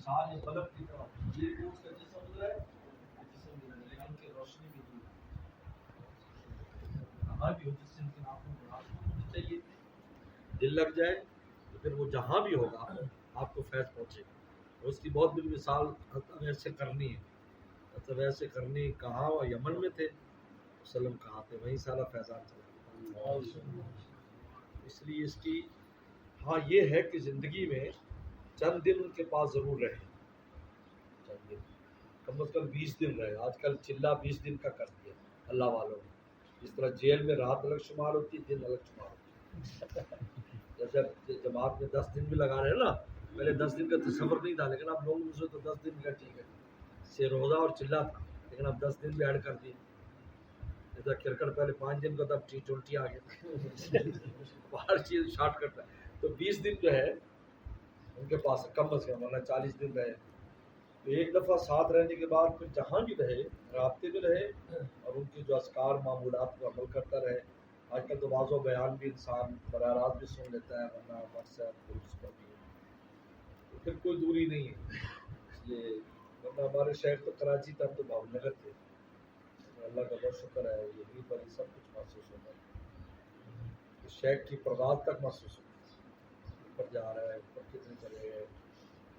مثال ہے بلب کی طرح، یہ اس کا جسم گزرا ہے، جسم گزرا ہے، لیکن ان کی روشنی بھی دور کہاں بھی ہو، جس سے ان کی آنکھوں میں روشنی ہونی چاہیے، دل لگ جائے تو پھر وہ جہاں بھی ہوگا آپ کو فیض پہنچے گا۔ اس کی بہت بڑی مثال حضرت ویسے کرنی ہے، حضرت ویسے کرنی کہاں، وہ یمن میں تھے، وسلم کہاں تھے، وہیں سارا فیضان چلا۔ اس لیے اس کی ہاں یہ ہے کہ زندگی میں چند دن ان کے پاس ضرور رہے، چند دن کم از کم 20 دن رہے۔ آج کل چلہ 20 دن کا کر دیا اللہ والوں نے، جس طرح جیل میں رات الگ شمار ہوتی ہے، دن الگ شمار ہوتی ہے۔ جیسے جماعت میں 10 دن بھی لگا رہے ہیں نا، پہلے 10 دن کا تصور نہیں تھا، لیکن اب لوگوں سے تو 10 دن کا ٹھیک ہے، سے روزہ اور چلہ تھا، لیکن اب 10 دن بھی ایڈ کر دیے۔ جیسا کرکٹ پہلے 5 دن کا تھا، اب T20 آ گیا، ہر چیز شارٹ کٹ ہے۔ تو 20 دن جو ہے ان کے پاس کم از کم، ورنہ 40 دن رہے۔ تو ایک دفعہ ساتھ رہنے کے بعد پھر جہاں بھی رہے، رابطے میں رہے، اور ان کے جو اذکار معمولات کو عمل کرتا رہے۔ آج کل تو واضح و بیان بھی انسان براہ راست بھی سن لیتا ہے، ورنہ واٹس ایپ گروپس پر بھی، تو پھر کوئی دوری نہیں ہے۔ اس لیے ورنہ ہمارے شہر تو کراچی تھا، تو بھاؤ نگر تھے، اللہ کا بہت شکر ہے، یہی پر ہی سب کچھ محسوس ہوتا ہے، شہر کی پرداز تک محسوس ہوتا ہے، اوپر جا رہا ہے، اوپر کتنے چلے گئے،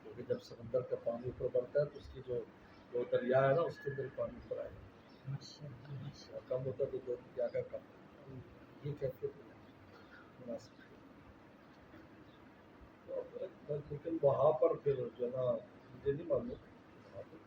کیونکہ جب سمندر کا پانی اوپر بڑھتا ہے تو اس کی جو دریا ہے نا، اس کے اندر پانی اوپر آئے گا، اور کم ہوتا ہے تو کیا کم، یہ کیفیت مناسب ہے۔ لیکن وہاں پر پھر جو ہے نا، مجھے نہیں معلوم وہاں پر